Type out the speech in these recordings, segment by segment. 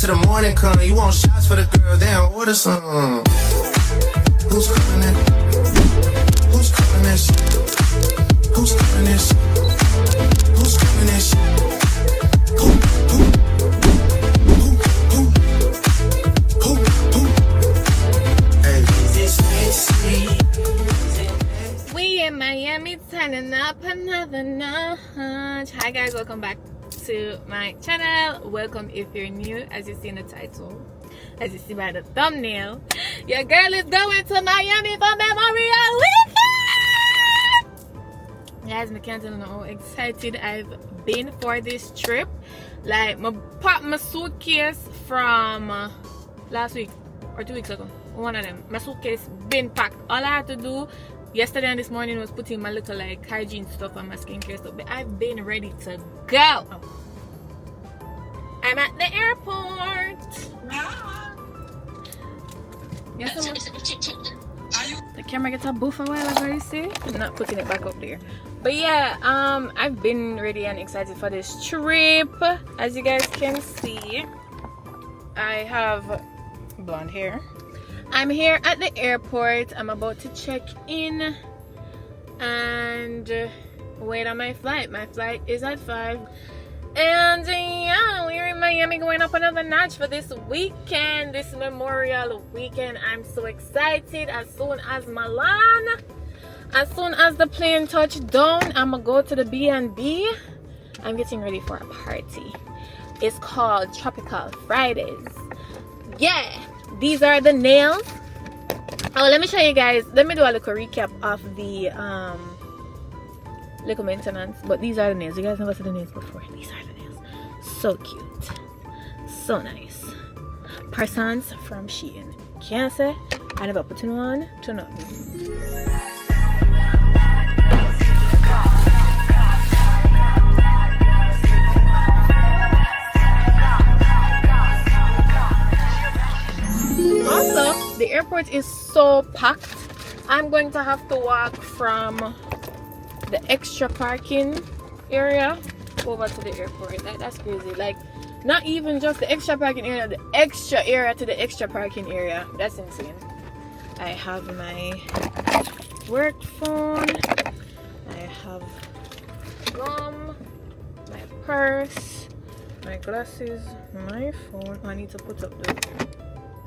till the morning come. You want shots for the girl, then order some. Who's calling it? Who's calling this? Who's calling this? Who's calling this? We in Miami turning up another notch. Hi guys, welcome back to my channel. Welcome if you're new, as you see in the title, as you see by the thumbnail. Your girl is going to Miami for Memorial Weekend. Guys, I can't tell you how excited I've been for this trip. Like, I packed my suitcase from last week or 2 weeks ago. One of them. My suitcase been packed. All I had to do yesterday and this morning was putting my little like hygiene stuff and my skincare stuff. But I've been ready to go. I'm at the airport. Yes, the camera gets a boof a while ago, you see? I'm not putting it back up there. But yeah, I've been ready and excited for this trip. As you guys can see, I have blonde hair. I'm here at the airport. I'm about to check in and wait on my flight. My flight is at 5. And yeah, we're in Miami going up another notch for this weekend, this Memorial Weekend. I'm so excited. As soon as the plane touched down, I'm gonna go to the B&B. I'm getting ready for a party. It's called Tropical Fridays. Yeah, these are the nails. Oh, let me show you guys. Let me do a little recap of the little maintenance. But these are the nails. You guys never seen the nails before. These are the nails. So cute, so nice. Parsons from Shein. Can't say I never put in one to nothing. Also, the airport is so packed. I'm going to have to walk from the extra parking area over to the airport. Like, that's crazy. Like, not even just the extra parking area, the extra area to the extra parking area. That's insane. I have my work phone. I have gum, my purse, my glasses, my phone. I need to put up the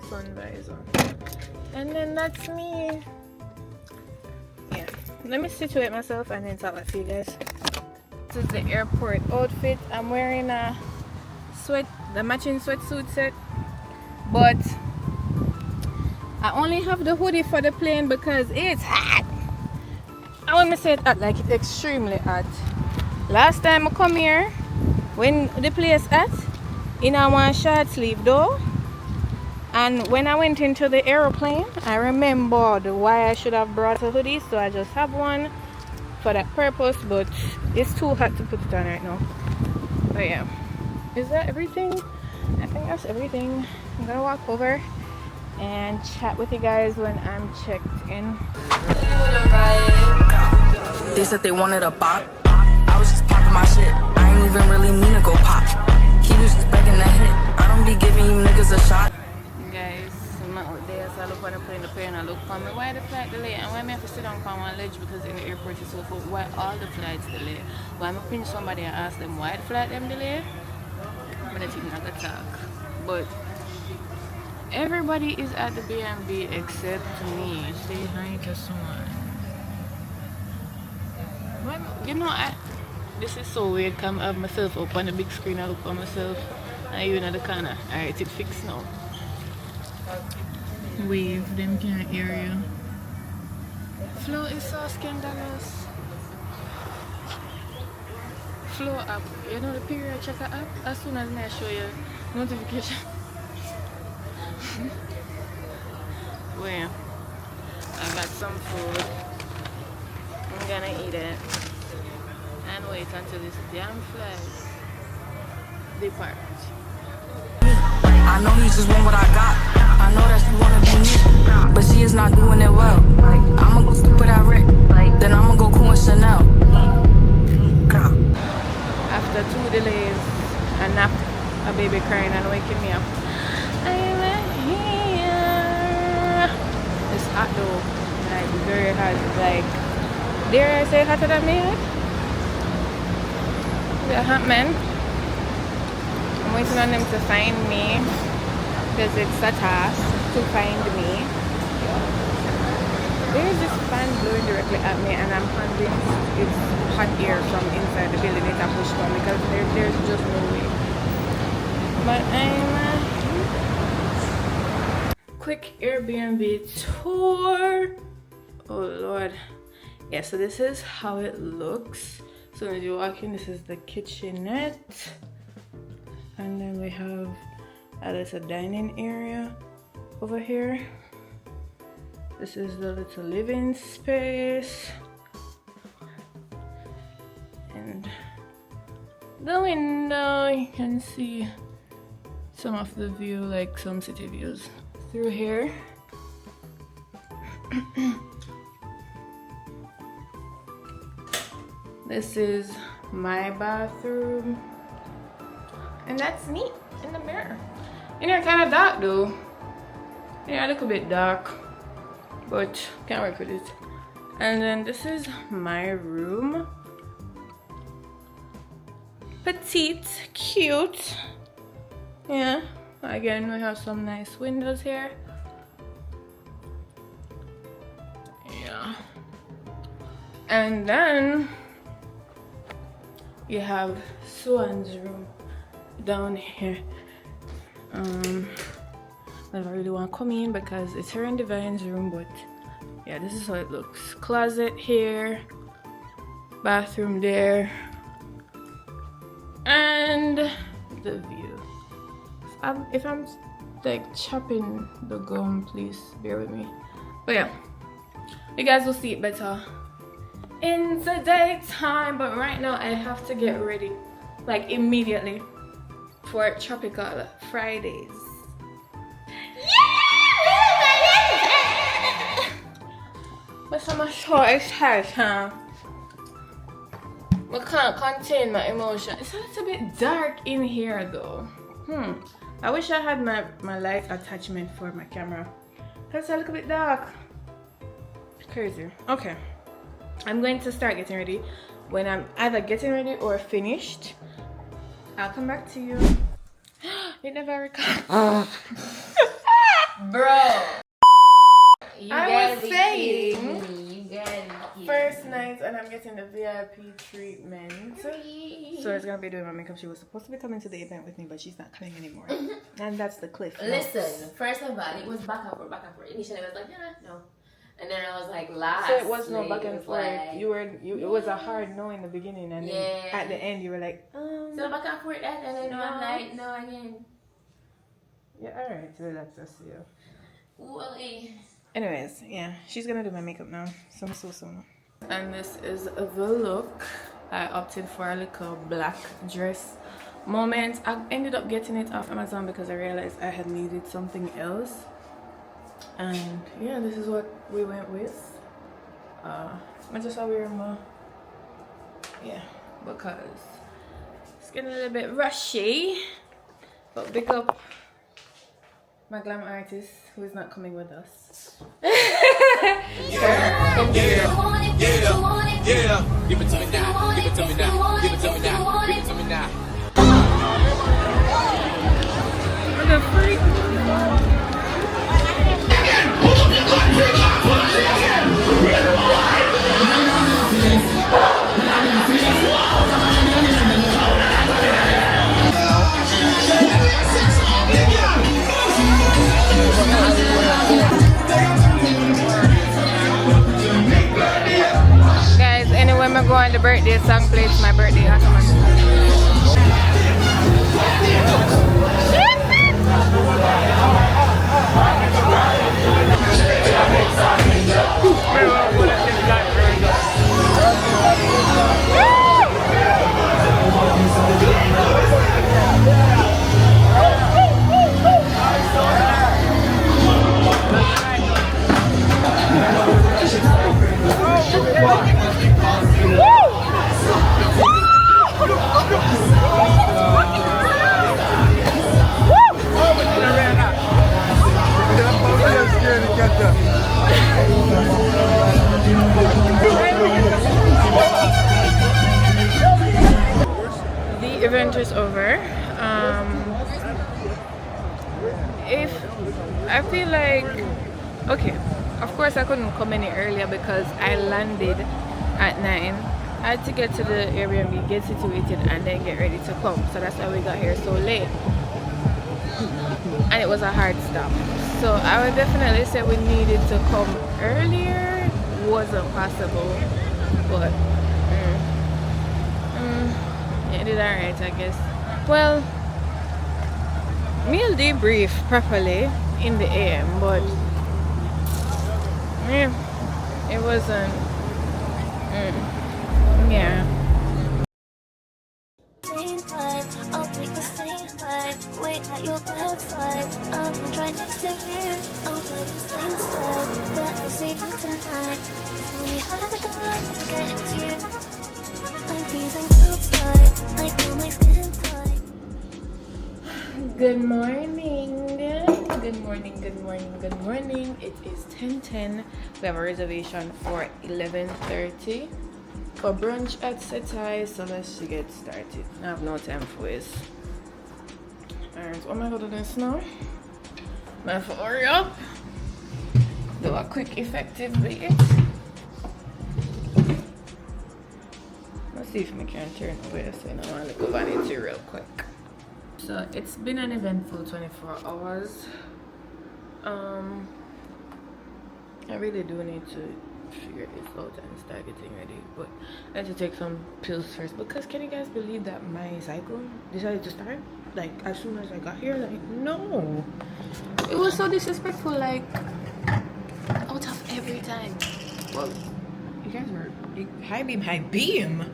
sun visor, and then that's me. Yeah, let me situate myself and then talk to you guys. This is the airport outfit. I'm wearing the matching sweatsuit set, but I only have the hoodie for the plane because it's hot. I want to say it's hot, like it's extremely hot. Last time I come here, when the place hot, in a one short sleeve though. And when I went into the aeroplane, I remembered why I should have brought a hoodie, so I just have one for that purpose, but it's too hot to put it on right now. But yeah, is that everything? I think that's everything. I'm gonna walk over and chat with you guys when I'm checked in. They said they wanted a bop. I was just popping my shit. I ain't even really mean to go pop. He was just begging that hit. I don't be giving you niggas a shot. Guys, I'm out there, so I look on the plane, and I look for me. Why the flight delay? And why I have to sit down on one ledge because in the airport is so full? Why all the flights delay? Why I'm pinch somebody and ask them why the flight them delay? I'm gonna think not gonna talk. But everybody is at the B&B except me. Say hi to someone. You know, this is so weird. Come have myself up on the big screen. I look for myself, and you in the corner. Alright, it's fixed now. Wave, them can't hear you. Flow is so scandalous. Flow app, you know the period checker app? As soon as I show you notification. Well, I got some food. I'm gonna eat it and wait until this damn flight depart. I know he just want what I got. I know that she wanna be me, but she is not doing it well. I'ma go stupid at Rick, then I'ma go cool in Chanel. After 2 delays, a nap, a baby crying and waking me up, Dare I say hotter than me? The hot man. I'm waiting on them to find me because it's a task to find me. There's this fan blowing directly at me and I'm convinced it's hot air from inside the building that I pushed on because there's just no way. But I'm quick Airbnb tour. Oh Lord. Yeah, so this is how it looks. So as you walk in, this is the kitchenette. And then we have a little dining area over here. This is the little living space. And the window, you can see some of the view, like some city views through here. This is my bathroom. And that's me in the mirror. And they're kind of dark though. Yeah, a little bit dark. But can't work with it. And then this is my room. Petite, cute. Yeah, again we have some nice windows here. Yeah. And then you have Swan's room down here. I don't really want to come in because it's her and Divine's room, but yeah, this is how it looks. Closet here, bathroom there, and the view. If I'm like chopping the gum, please bear with me. But yeah, you guys will see it better in the daytime. But right now I have to get ready like immediately for Tropical Fridays. But I'm so excited, huh? I can't contain my emotion. It's a little bit dark in here though. I wish I had my light attachment for my camera. It's a little bit dark. Crazy. Okay. I'm going to start getting ready. When I'm either getting ready or finished, I'll come back to you. It never records. Bro. I was saying, first night and I'm getting the VIP treatment. So it's gonna be doing my makeup. She was supposed to be coming to the event with me, but she's not coming anymore. And that's the cliff. Listen, first of all, it was back and forth. Initially I was like, no. And then I was like, last. So it was no back and forth. Like, it was a hard no in the beginning, and then at the end you were like, So back and forth that, and then I'm like, no again. Yeah, alright, relax, I'll see you. Well, anyways, yeah, she's gonna do my makeup now. So soon. And this is the look. I opted for a little black dress moment. I ended up getting it off Amazon because I realized I had needed something else. And yeah, this is what we went with. I just saw wear my because it's getting a little bit rushy. But big up my glam artist who is not coming with us. Yeah. Give it to me now. Give it to me now. Give it to me now. Give it to me now. What the freak? Guys, anyway, I'm going to the birthday song place. My birthday has come. I feel like, okay, of course I couldn't come any earlier because I landed at 9. I had to get to the Airbnb, get situated, and then get ready to come. So that's why we got here so late. And it was a hard stop. So I would definitely say we needed to come earlier. Wasn't possible, but it did alright, I guess. Well, meal debrief properly in the AM, but it wasn't. Yeah. Same vibe, I'll take the same vibe. Wait at your bedside. I'm trying to stay here. I'll play the same side. Let me see you tonight. We have a guy to get into you. I'm freezing outside. I feel my skin tight. Good morning. Good morning, good morning, good morning. It is 10:10. We have a reservation for 11:30 for brunch at Setai, so let's get started. I have no time for this. Alright, what am I gonna do this now? I have to hurry up. Do a quick, effective bit. Let's see if we can turn away so I want to look over vanity real quick. So it's been an eventful 24 hours. I really do need to figure this out and start getting ready, but I have to take some pills first because can you guys believe that my cycle decided to start like as soon as I got here? Like, no, it was so disrespectful, like out of every time. Well, you guys were high beam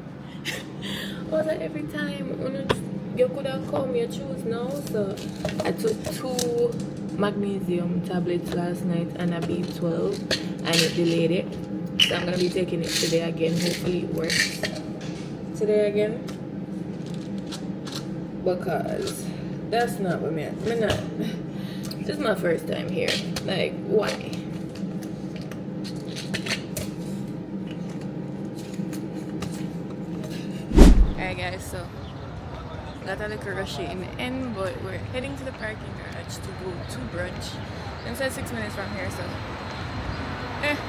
was that every time you could have come, you choose now. So I took 2 magnesium tablets last night and a B12 and it delayed it. So I'm gonna be taking it today again. Hopefully it works today again. Because that's not what I'm not. This is my first time here. Like, why? Alright guys, so got a little rushy in the end, but we're heading to the parking garage to go to brunch. It's 6 minutes from here, so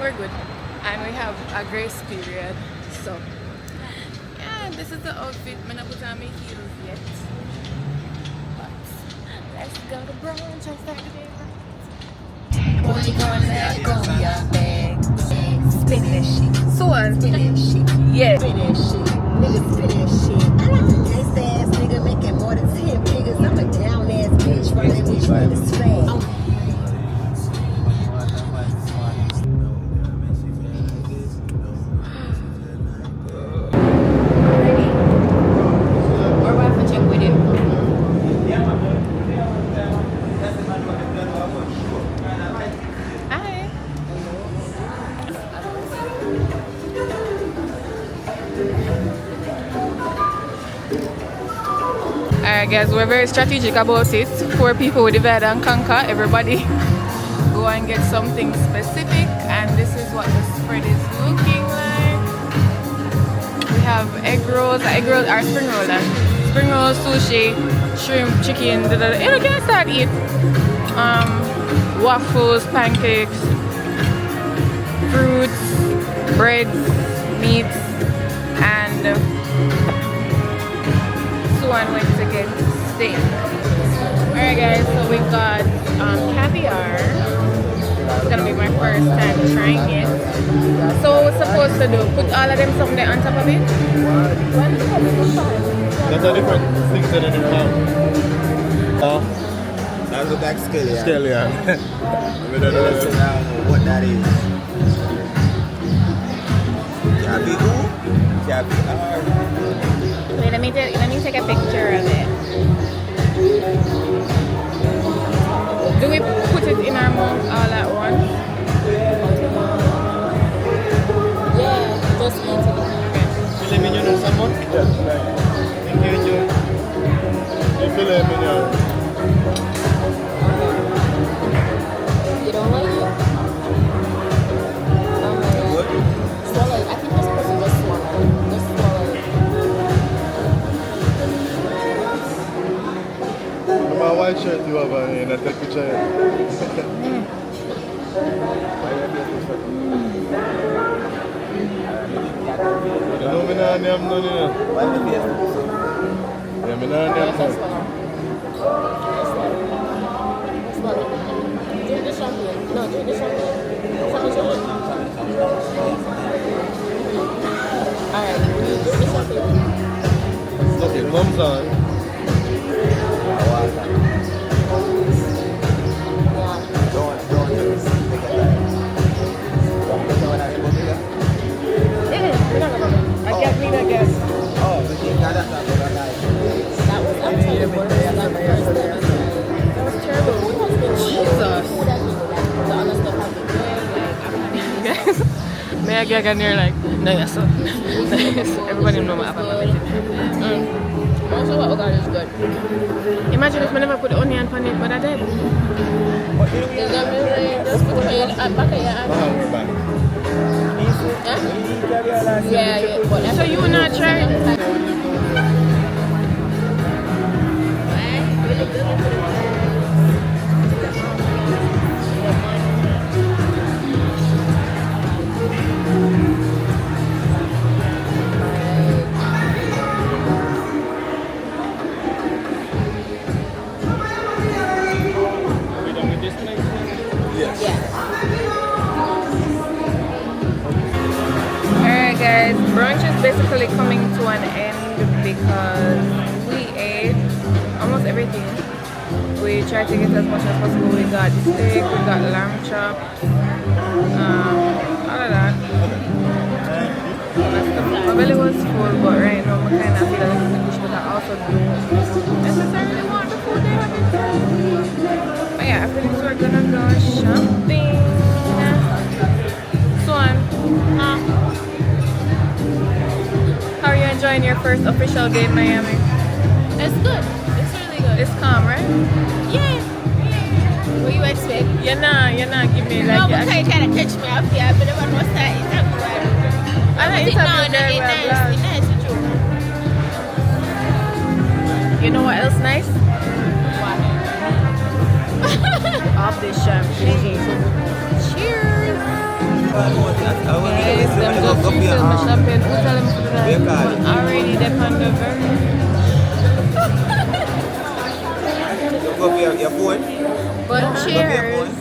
we're good. And we have a grace period, so yeah, this is the outfit. I'm not put on my heels yet, but let's go to brunch and start the day right. What you gonna let go of your bag? Spin that shit. So on. Spin that shit. Yeah. Spin that shit. Nigga, spin that shit. I like a gangsta ass nigga making more than 10 figures. I'm a down ass bitch. Why that bitch with his swag? Alright guys, we're very strategic about it. 4 people will divide and conquer. Everybody go and get something specific, and this is what the spread is looking like. We have egg rolls are spring rolls, and spring rolls, sushi, shrimp, chicken, you can start eat. Waffles, pancakes, fruits, breads, meats, and one went to get steak. Alright guys, so we got caviar. It's gonna be my first time trying it. So what we're supposed to do? Put all of them something there on top of it? That's a different thing than in the mouth. Oh, That's a back scale, yeah. still, yeah. I don't know what that is. Wait, let me take a picture of it. Do we put it in our mouth all at once? Yeah, just eat it. Filet mignon or salmon? Yes, right. Thank you, Joe. Filet mignon. You don't like it? Swallow it. I think this person just swallow. Just swallow it. My white shirt, you love and I take picture. You know me not name none, you know. Yeah, me not name none. Drink the champagne. No, drink the champagne. Alright, drink the champagne. Okay, comes on. I can't read, I guess. That was absolutely worse. That was terrible. Jesus. The other stuff has been good. Like, Guys, may I get in there like, no, yes, sir. Everybody know my apple. most of what we got is good. Imagine if I never put onion on it, but I did. Is that really just put it at back of your hand? Yeah, but So you will not try? Alright guys, brunch is basically coming to an end because we ate almost everything. We tried to get as much as possible. We got steak, we got lamb chop, all of that. My belly was full, but right now I kind of feel a little bit, but I also don't necessarily want the food they have inside. But yeah, after this we're gonna go shopping. So how are you enjoying your first official day in Miami? It's good. It's really good. It's calm, right? Yeah. What you expect? You're not give me like No, but you kind of catch me up here, but I don't start it up well. I know it's nice. You know what else nice? Off this champagne. Cheers! Guys, them just refilled my champagne. Who tell them to do that? Already they're on the verge. Go for your phone. But cheers!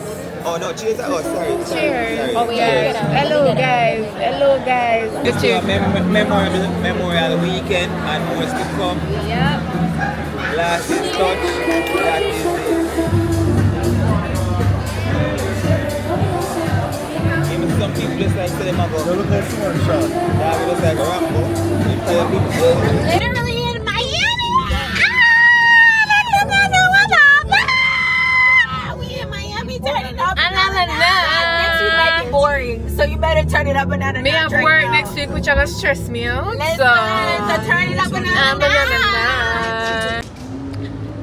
Oh no, cheers. Oh, sorry. Cheers! Sorry. Guys. Hello guys! Hello guys! It's your memorial weekend and more to come. Yeah. Last is touch. That is it. Even some people just like say them about. Look at smart shot. Yeah, we just like a Rambo. You tell people. Literally in Miami. We in Miami turning up. Next week might be boring, so you better turn it up another Me have right work now. next week, which are gonna stress me out. So turn it up another notch.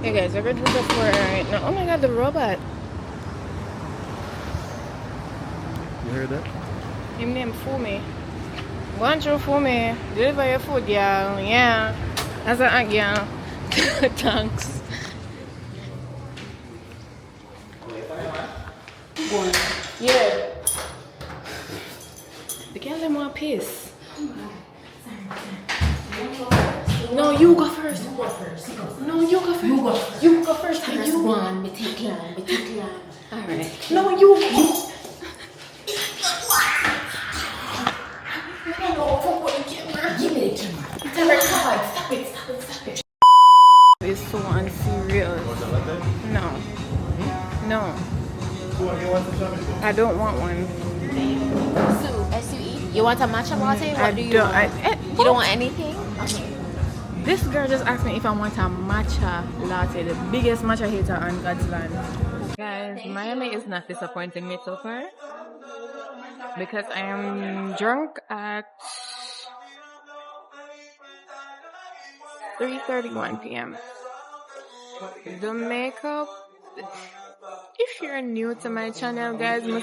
Hey guys, we're gonna do the floor right now. Oh my god, the robot. You heard that? Him name Fumi. Go on through Fumi. Deliver your food, y'all. Yeah. That's an aunt, y'all. Thanks. Yeah. The girl them want piss. No, you go first. You go first. No, you go first. You go first. You go first. First one, me take long. Alright. No, you. Give me the camera. Stop it. It's so unserious. No. No. I don't want one. S-U-E. You want a matcha latte? What do you don't. want? You don't want anything? This girl just asked me if I want a matcha latte, the biggest matcha hater on God's land. Guys, Miami is not disappointing me so far because I am drunk at 3:31 p.m. The makeup, if you're new to my channel, guys, I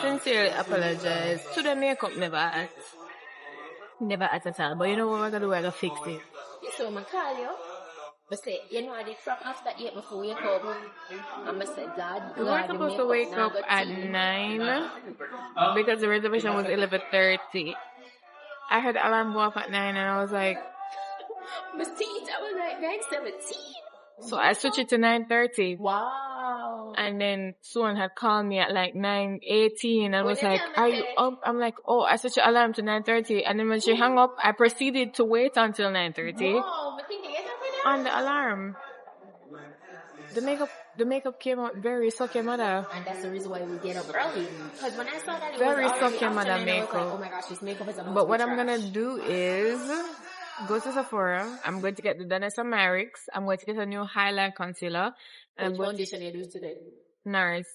sincerely apologize. To the makeup never at all. But you know what we're gonna do? We're gonna fix it. So, I call you. But say, you know, I did from after 8 before wake up. And I said, God, We were supposed to wake up at 9 because the reservation was 11:30. I heard the alarm go off at 9 and I was like, My seat, I was like 9:17. so I switched it to 9:30. Wow. And then someone had called me at like 9:18 and was you like, tell me are you that? up? I'm like, oh, I switched the alarm to 9:30. And then when she hung up, I proceeded to wait until 9:30 Wow, but thinking it's on the alarm. The makeup came out very sucky mother. And that's the reason why we get up early. Because when I saw that, it Very was already sucky mother afternoon, I was like, makeup. oh my gosh, this makeup is about But to what be I'm gonna trash. do is go to Sephora. I'm going to get the Danessa Marix. I'm going to get a new highlight concealer. And I'm Which going foundation you do today? NARS.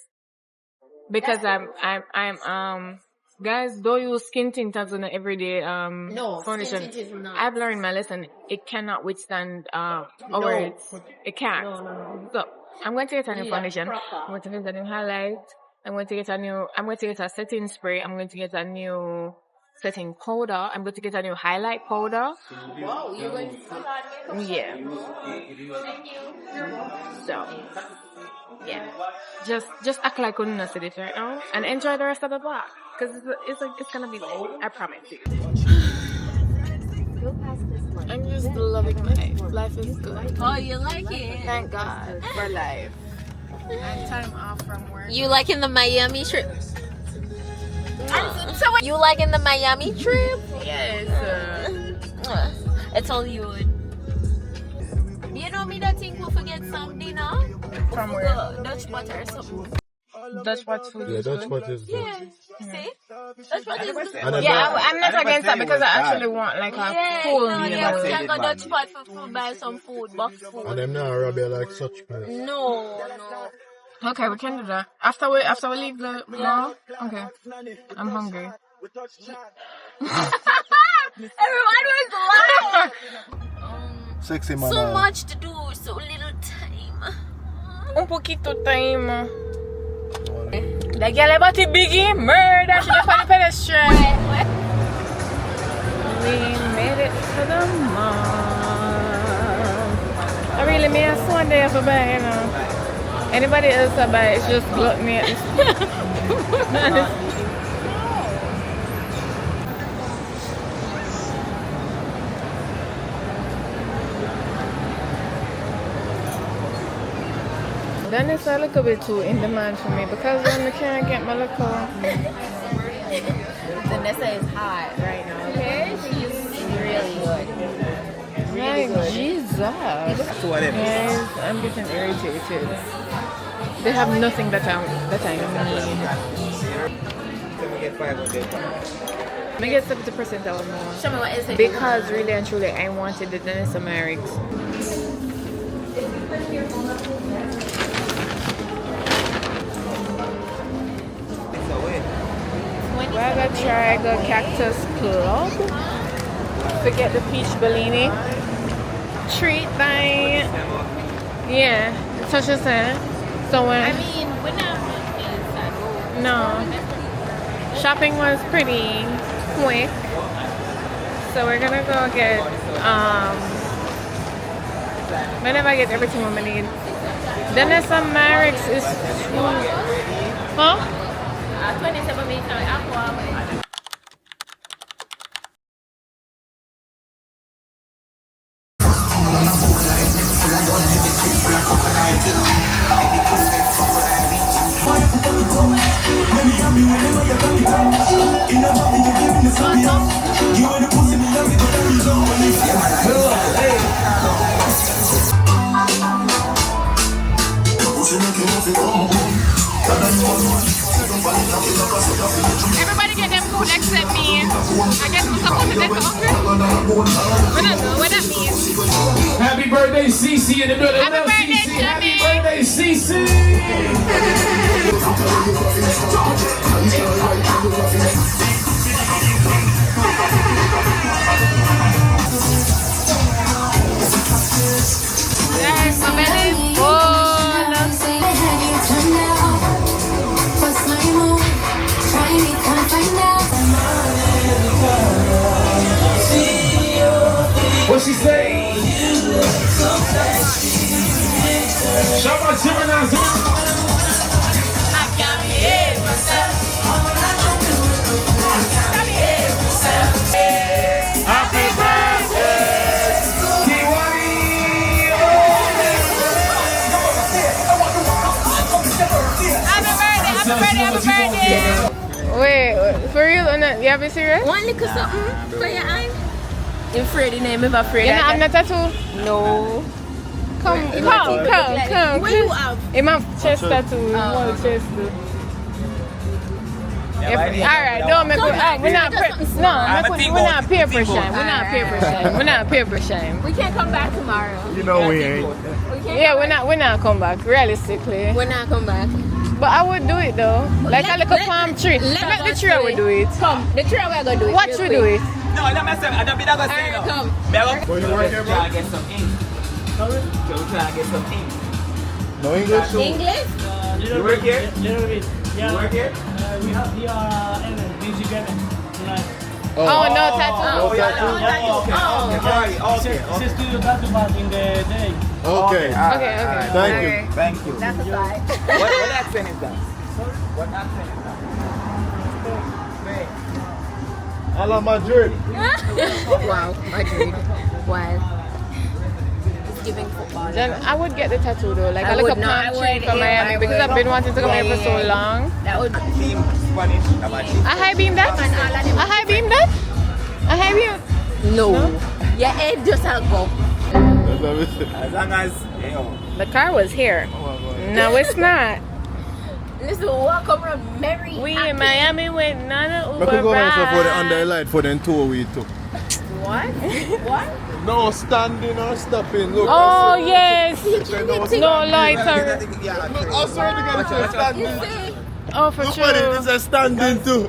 Because I'm guys, don't use skin tint as an everyday No, foundation. skin tint is not. I've learned my lesson. It cannot withstand hours. It can't. No. So I'm going to get a new Yeah, foundation. proper. I'm going to get a new highlight. I'm going to get a setting spray. I'm going to get a new setting powder. I'm going to get a new highlight powder. Wow, you're going to full on makeup? Yeah. Thank you. So yeah. Just act like you don't see this right now and enjoy the rest of the vlog. Because it's gonna be late. I promise you. I'm just loving life. Life is good. Oh, you like it? Thank God for life. And time off from work. You liking the Miami trip? So you liking the Miami trip? Yes. It's all you. You know me that think we'll forget some dinner? From where? Dutch butter or something. Dutch what food? Yeah, that's what is good. Yeah. See? Dutch butter is good. And then Yeah, I'm not against that because I actually want like a full no, meal. yeah, we can go Dutch pot for food, buy some food, box food. and them now rob you like such place. No. Okay, we can do that. After we leave the no? Okay. I'm hungry. Everyone was loud. Sexy man. So much to do, so little time. Un poquito time. The girl about the biggie murder. She left on the pedestrian. We made it to the mall. I really mean I saw there for buy, you know. Anybody else I buy, it's just gluttony at this point. Then it's a little bit too in demand for me because when I can't get my liquor. Vanessa is hot right now, okay? She's really good. Like, Jesus. Guys, I'm getting irritated. They have nothing that I need. I get 70% or more. Show me what is it? Because really and truly, I wanted the Danessa Marix. We're gonna try the Cactus Club. Forget the peach Bellini. Treat by touch your hand. So when I mean, we're not inside. no shopping was pretty quick. So we're gonna go get whenever I get everything we need. Then there's some Marix is huh? 27 minutes now, aqua. Everybody get them food except me. I guess we're supposed to get hungry. We don't know what that means. Happy birthday, Cece in the building. Happy birthday, Cece. Happy Jimmy. birthday, Cece. Yes, my belly full. What she say? Wait, for real or not? You have it serious? One little something for your hand. You Freddy name ever Freddy? You know, I'm not tattoo. No. Come. What you have? I'm a chest tattoo. Small chest. Alright, don't make it. We're not peer pressure. We're not peer pressure. We can come back tomorrow. You know we ain't. Yeah, we're not come back. Realistically. We're not come back. But I would do it though. Like a little palm tree. Like the tree I would do it. Come, the tree we're gonna do it. Watch we do it. No, let me say, I don't be that gonna say no. Come. Where you work here, bro? Try to get some ink. Sorry? Try to get some ink. No English? English? You work here? Little bit. Yeah. You work here? We have here music event tonight. Oh, no tattoo. No tattoo? Okay. It's a studio tattoo but in the day. Okay. Okay. Thank you. Thank you. That's a side. What accent is that? What accent is that? I love Madrid. Wow, Madrid. Wow. It's giving football. Then I would get the tattoo though, like I a little would not. palm I tree would, from yeah, Miami I because would. I've been wanting to come here for so Yeah. long. That would Team Spanish. A high beam that? A high beam that? A high beam? no. Your head just a go. As long as, The car was here. No, it's not. Listen, welcome around Mary. We in Miami with none of I could Uber go and for the ride. underlight for the tour we took. What? What? No standing or stopping. Look. Oh yes. No lighter. Look, I swear to God, it's a You standing. see? Oh, for Look at it, sure. it's a standing too.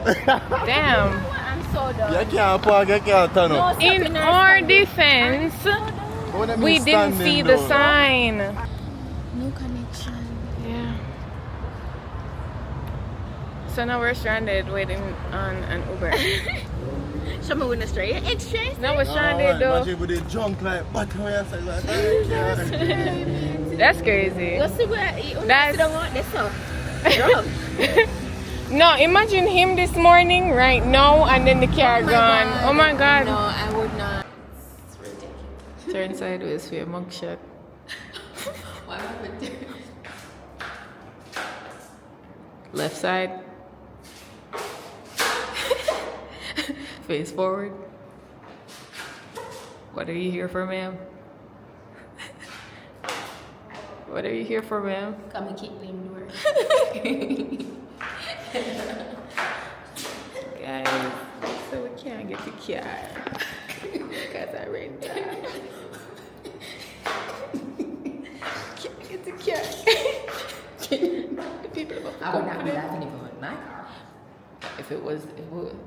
Damn. I'm so done. You can't park, you can't turn No up. stopping In or our standing. defense, What I mean we didn't standing see the though? sign. No connection. Yeah. So now we're stranded waiting on an Uber. Show me when the straight. It's straight. Now we're stranded though. Imagine with the junk like button where you say like, That's crazy. Let's see where That's- that's so. Drunk. No, imagine him this morning right now and then the car gone. Oh my god. No, I would not. Turn sideways for your mugshot. Why would I? Left side. Face forward. What are you here for, ma'am? What are you here for, ma'am? Come and kick me in the door. Guys, so we can't get the car. Because I ran down. Can't get the car. The people I would not be laughing if it was my car. If it was,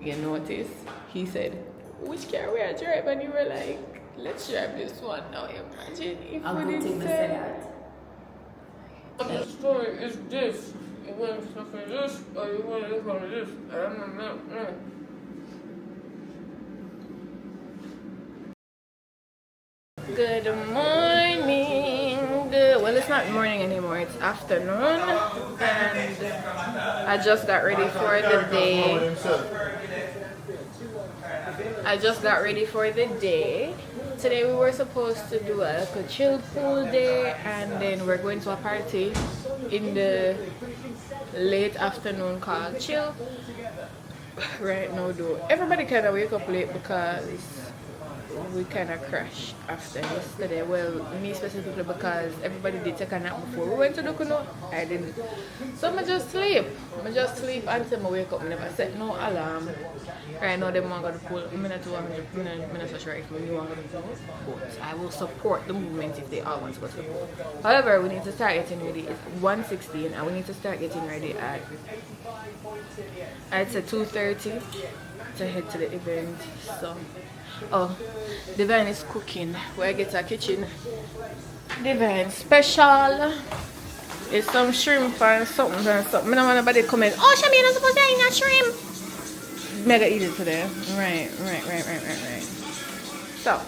you notice, he said, which car we are driving? And you were like, let's drive this one. Now imagine if I'll we go take didn't my say set that. out. The story is this. You want to look at this or you want to look at this? I don't know. Good morning. Well, it's not morning anymore. It's afternoon, and I just got ready for the day. Today we were supposed to do a chill pool day, and then we're going to a party in the late afternoon called chill. Right now, though, everybody kind of wake up late because we kind of crashed after yesterday. Well, me specifically because everybody did take a nap before we went to the canoe. I didn't. So I just sleep. until I wake up. I never set no alarm. Right now, they want to go to the pool. I'm not sure if we want to go to the pool. But I will support the movement if they all want to go to the pool. However, we need to start getting ready. It's 1:16 and we need to start getting ready at, I'd say 2:30 to head to the event. So, oh, the van is cooking. Where I get a kitchen. The van special. It's some shrimp and something. I don't want nobody comment. Oh, Shami, you're not supposed to eat that shrimp. Mega eat it today. Right. So,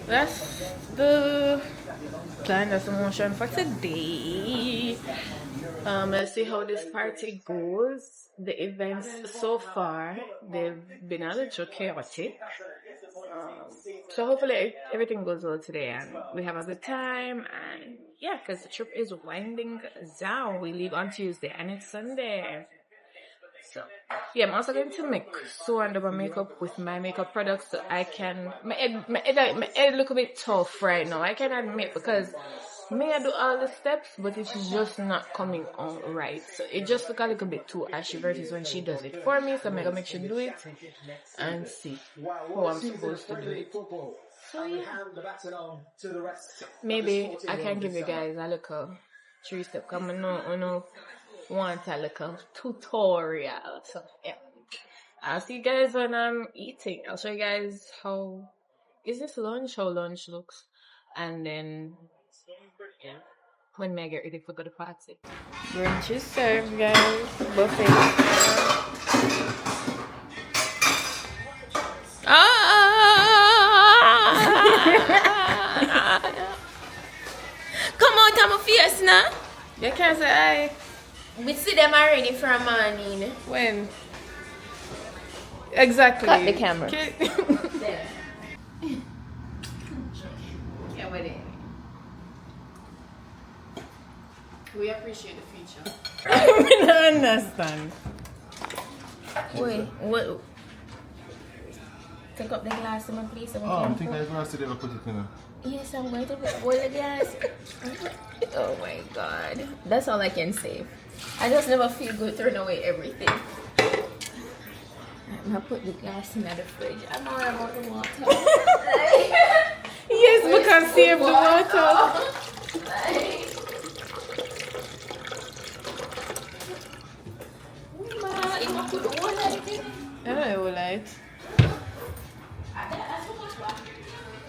that's the Plan of motion for today. Let's see how this party goes. The events so far, they've been a little chaotic. So hopefully everything goes well today and we have a good time. And yeah, because the trip is winding down. We leave on Tuesday and it's Sunday. So yeah, I'm also going to make and my makeup with my makeup products so I can my head look a bit tough right now. I can admit because I do all the steps but it's just not coming out right. So it just look a little bit too ashy versus when she does it for me. So I'm gonna make sure do it and see how I'm supposed to do it. So yeah. Maybe I can give you guys a little 3-step coming no want a little tutorial. So yeah, I'll see you guys when I'm eating. I'll show you guys how lunch looks, and then yeah, when I get ready for the party. Brunch is served, guys. Buffet. Come out of my face now. You can't say hi. We see them already for a morning. When? Exactly. Cut the camera. There. Yeah, with it. We appreciate the future. I don't understand. Wait, what? Take up the glass in my place. I think I glass to ever put it in. Yes, I'm going to boil the glass. Oh my god. That's all I can say. I just never feel good throwing away everything. I'm gonna put the glass in the fridge. I'm all about the water. Yes, we can save the water. I like.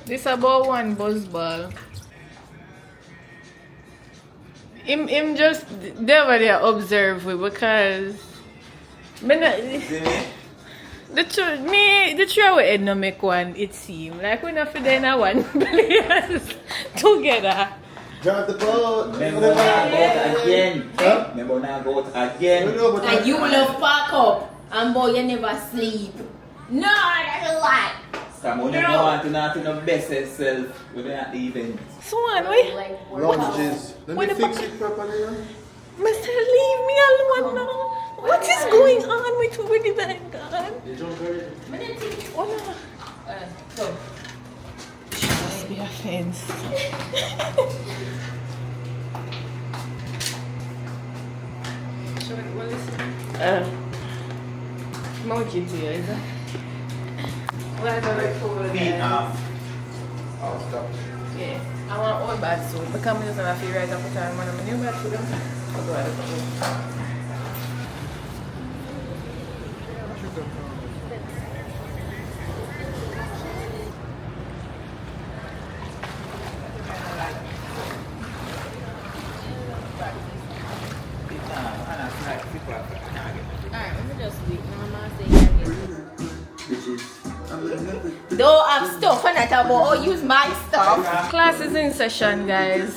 This is about one buzz ball. Him just never there observe we because the truth we no make one it seem like we not fit in one players together. Drive the boat. Remember now go out again. Huh? Remember now go out again. And you love pack up and boy you never sleep. No, that's a lie. Come on, you want to not no best self within the event. So on, wait. Lunges. Let me fix it properly. Must leave me alone now. What is going on with you with the gun? Oh no. So. Must be a fence. Moji to you, is it? Feet off. Oh, stop. Yeah. I want old bad suit. Because I'm using a few right up the time when I'm a new bad suit. I'll go ahead and go. Alright, let me just wait. Mama say don't have stuff and I talk about oh use my stuff. Class is in session, guys.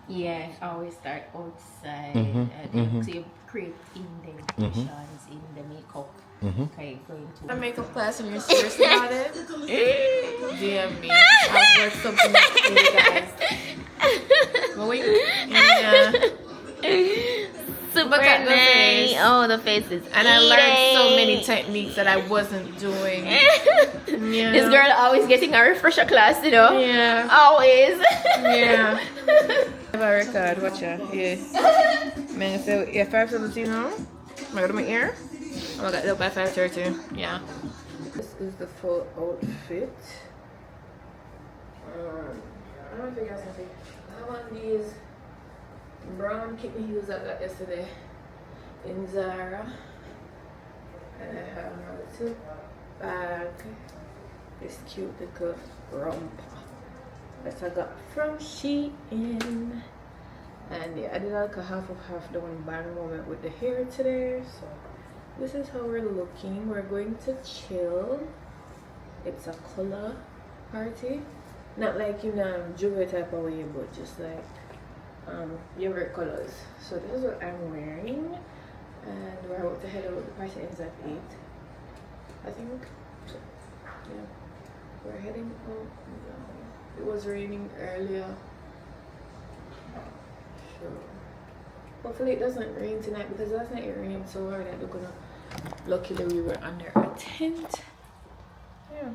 Yeah, I always start outside and so you create indentations in the makeup. Okay, going to The makeup class and you're serious about it? DM me. I'll work something out for you guys. But wait. Yeah. super cut nice. Oh, the faces. And I learned so many techniques that I wasn't doing. Yeah. This girl always getting a refresher class, you know? Yeah. Always. Yeah. Have a record, watch out. Yeah. Man, so yeah, 5:17 now. Am I gonna my ear? Oh, I got it up by 5:30. Yeah. This is the full outfit. I don't know if you guys can see. I have on these brown kitten heels I got yesterday in Zara. And I have my little bag. This cute little romper that I got from Shein. And yeah, I did like a half done bang moment with the hair today. So this is how we're looking. We're going to chill. It's a color party. Not like in a Joia type of way, but just like your favorite colors. So this is what I'm wearing, and we're about to head out. The party ends at 8, I think. So, yeah, we're heading out. It was raining earlier, so hopefully it doesn't rain tonight, because last night it rained so hard that luckily we were under a tent. Yeah,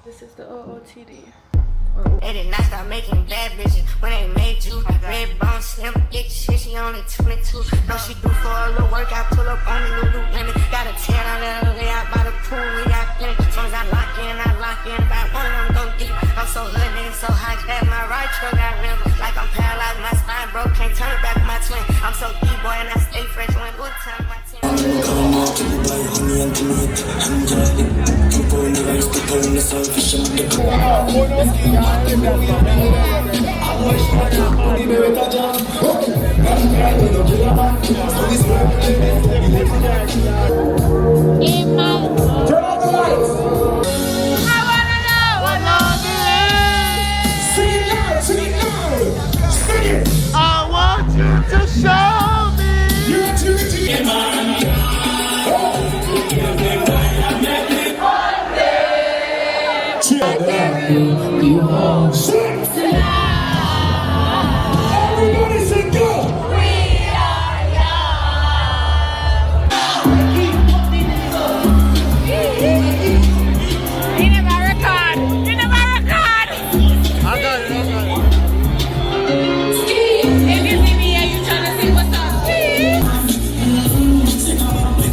this is the OOTD. They did not start making bad bitches when they made you. Red bone, slim, thick shit, she only 22. No, she do for a little workout, pull up on the Lululemon. Got a 10, I let her lay out by the pool, we got plenty. As long as I lock in, about one of them go deep. I'm so lit, nigga, so hot that my right truck got rim. Like I'm paralyzed, my spine broke, can't turn it back with my twin. I'm so D-boy and I stay fresh when good time, my team. I want you to show me. Everybody say go! I got it.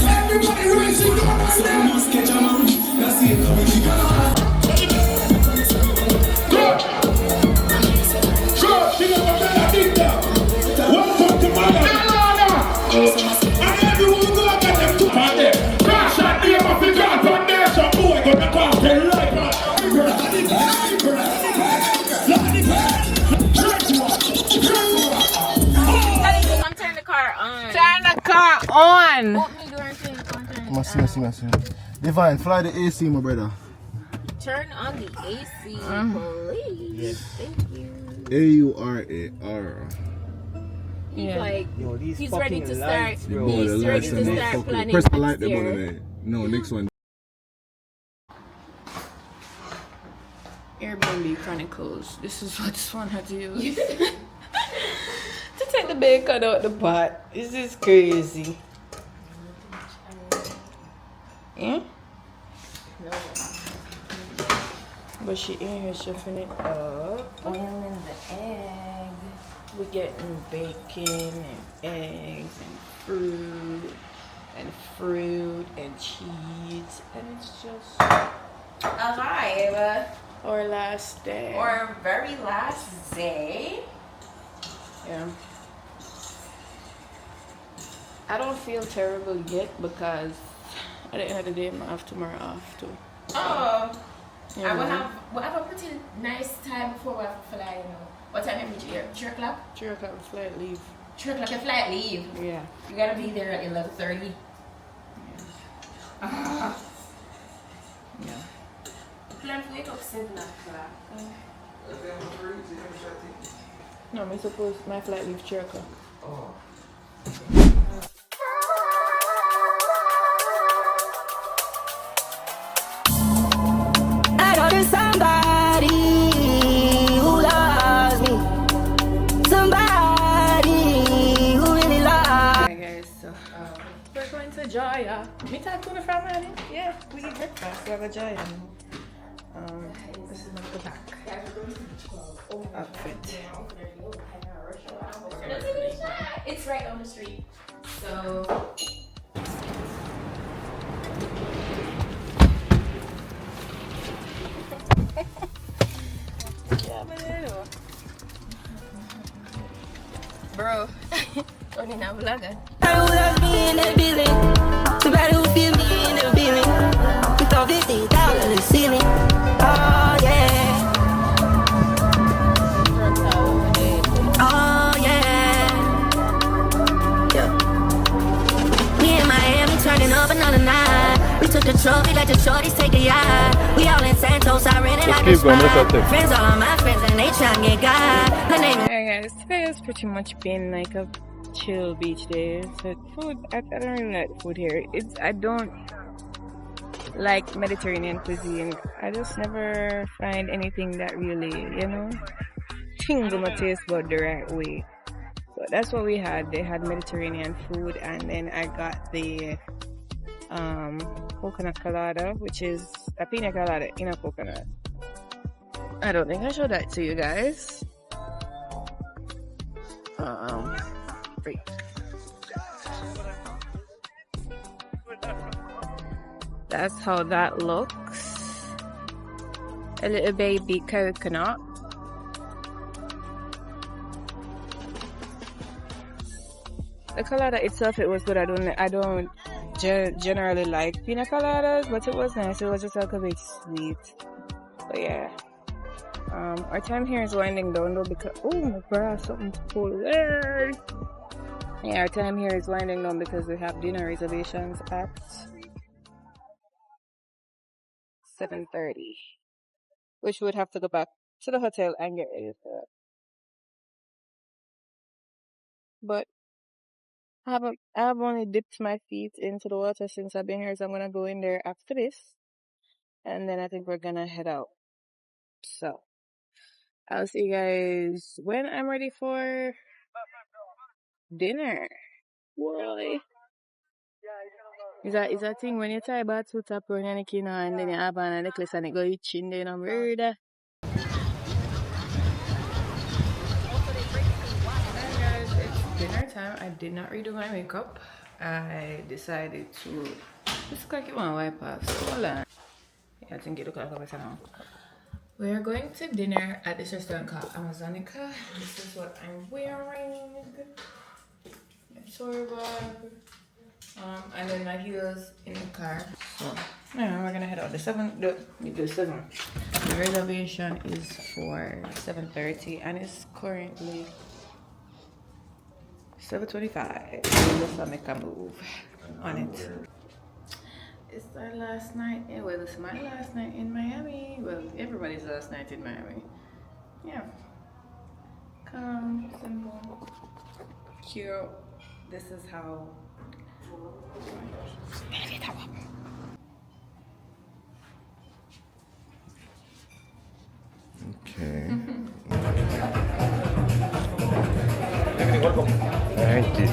Everybody raise your glass now. Welcome to my and everyone go back and to my there. Crash and name of the God foundation. Boy, gonna cost a life. Turn the car on. Turn the car on. Open the door and turn the Must see. Divine, fly the AC, my brother. Turn on the AC, please. Yes. Thank you. AURAR. He's Yeah. like, Yo, these he's ready fucking to start. lights, bro. He's The ready lights to and they start fucking- planning. Press the light next there, year. there. No, next one. Airbnb Chronicles. This is what this one had to use. To take the bacon out the pot. This is crazy. Yeah? No. But she in here shuffling it up. Oil in the egg. We're getting bacon and eggs and fruit and cheese, and it's just Alive. our last day. Our very last day. Yeah. I don't feel terrible yet because at the end of the day, I'm gonna have tomorrow off too. Oh. Yeah, We'll have a pretty nice time before we have to fly, you know. What time are we here? 3 o'clock? 3 o'clock flight leave. 3 o'clock your flight leave. Yeah. You gotta be there at 11:30. Yeah. Plan to wake up 7 o'clock. No, I'm supposed my flight leave 3 o'clock. I know there's somebody who loves me. Somebody who really loves Alright guys, so we're going to Joia. Me talk to the family. Yeah, we eat breakfast. We have a Joia. This is my back outfit. It's right on the street. So bro, don't need a vlogger. Somebody who loves me in the building. Somebody who feel me in the building. We throw $50 in the ceiling. Oh yeah. Oh yeah. Yeah. Me and Miami turning up another night. We took the trophy like let your shorties take a yacht. We all in Santos, I rented out the keep going, let's spot. take. Friends, all of my friends, and they tryna get God. Her name Alright guys, today has pretty much been like a chill beach day. So food, I don't really like the food here. I don't like Mediterranean cuisine. I just never find anything that really, you know, tingle my taste bud the right way. So that's what we had. They had Mediterranean food, and then I got the coconut colada, which is a pina colada in a coconut. I don't think I showed that to you guys. Wait. That's how that looks. A little baby coconut. The colada itself, it was good. I don't generally like pina coladas, but it was nice. It was just a little bit sweet. But yeah, our time here is winding down though because my bra, something to pull. Yeah, our time here is winding down because we have dinner reservations at 7:30, which we would have to go back to the hotel and get ready for that. But I've only dipped my feet into the water since I've been here, so I'm gonna go in there after this, and then I think we're gonna head out. So I'll see you guys when I'm ready for dinner. Boy, is that thing when you tie about two tap on your neck, and then you have on a necklace and it go itching, then I'm murder. Dinner time. I did not redo my makeup. I decided to just like it one wipe off. So hold on. Yeah, I think it looks like better now. We are going to dinner at this restaurant called Amazonica. This is what I'm wearing. My tour bag. And then my heels in the car. So yeah, we're gonna head out. The reservation is for 7:30 and it's currently 7:25. Let's make a move on it. It's our last night. Well, it's my last night in Miami. Well, everybody's last night in Miami. Yeah. Calm, simple, cute. This is how. Okay. Thank you.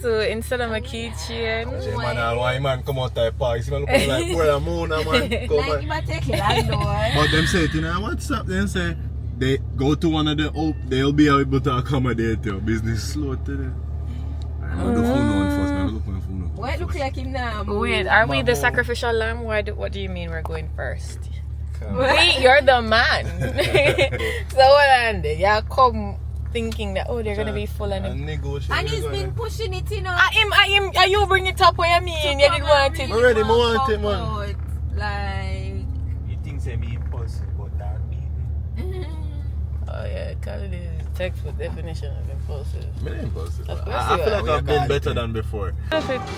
So instead of my keychain, man come out that park. You look like where a moon, man. But them say it in WhatsApp. Them say they go to one of the they'll be able to accommodate your business slow today. I'm looking for one first. I'm looking for one. Why look like him now? Wait, are we the sacrificial lamb? What do you mean we're going first? Wait, you're the man. So what on there? You come thinking that they're gonna be full and he's been pushing it, you know. Are you bring it up? What you mean? You didn't want it. Already, I want it, man. Like You think say me impulsive, but that mean. Oh yeah, call it the textbook definition of impulsive. Me impulsive. Of course I you feel are. like I've been better than before. Perfect.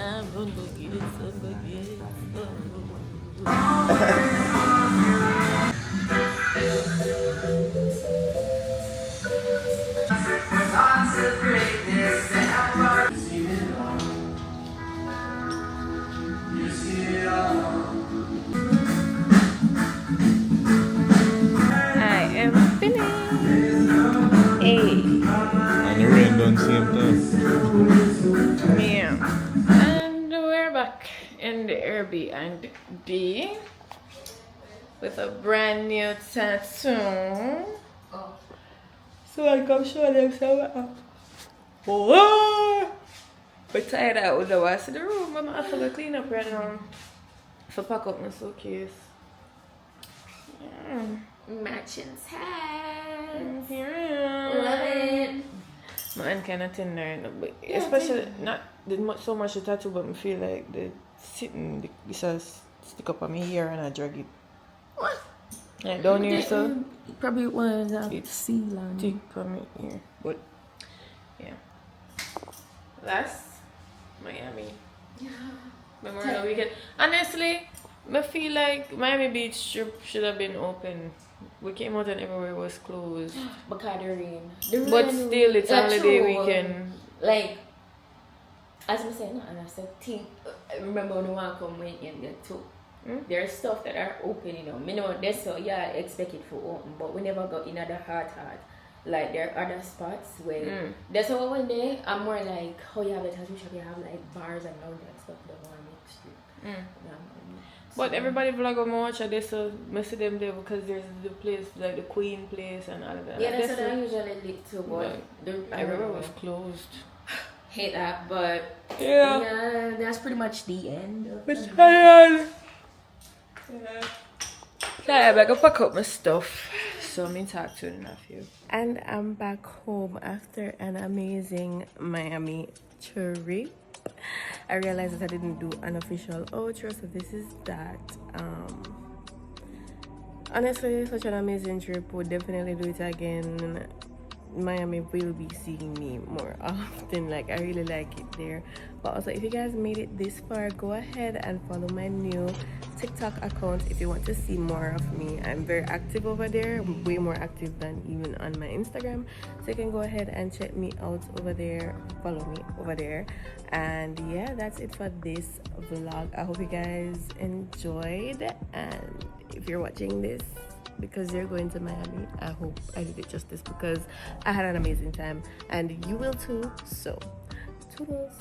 I'm gonna go get some baguettes. I am finished. Hey. And the rain done same time. Yeah. And we're back in the Airbnb with a brand new tattoo. So I come show them some. Whoa! We're tired out with the rest of the room. I'm gonna have to clean up right now. So pack up my suitcase. Yeah. Matching tags. Yeah. Love it. Mine kind of tender, but especially not so much the tattoo, but I feel like the sitting, this has stick up on my hair and I drag it. What? Like down here, so Probably was it's seal on thick on my ear, but yeah. Last Miami. Yeah. Memorial weekend. Honestly, I feel like Miami Beach strip should have been open. We came out and everywhere was closed. Because the rain. But still, it's holiday weekend. Like, as I say, and I said, I remember when I come in there too. There's stuff that are open, you know. Me know this, so yeah, I expect it for open, but we never got in the heart. Like there are other spots where that's why one day I'm more like, oh yeah, but tattoo shop you have like bars and lounge and stuff that want to make street. But everybody vlog on watch at this, so I see them there because there's the place like the Queen place and all of that. Yeah, that's what I usually live to, but everywhere was closed. Hate that, but yeah, that's pretty much the end. But tired. Tired, I go pack up my stuff. So I'm in talk to enough you. And I'm back home after an amazing Miami trip. I realized that I didn't do an official outro, so this is that. Honestly, such an amazing trip. Would definitely do it again. Miami will be seeing me more often. Like, I really like it there. But also, if you guys made it this far, go ahead and follow my new TikTok account if you want to see more of me. I'm very active over there, way more active than even on my Instagram, so you can go ahead and check me out over there, follow me over there. And yeah, that's it for this vlog. I hope you guys enjoyed, and if you're watching this because you're going to Miami, I hope I did it justice because I had an amazing time and you will too. So toodles.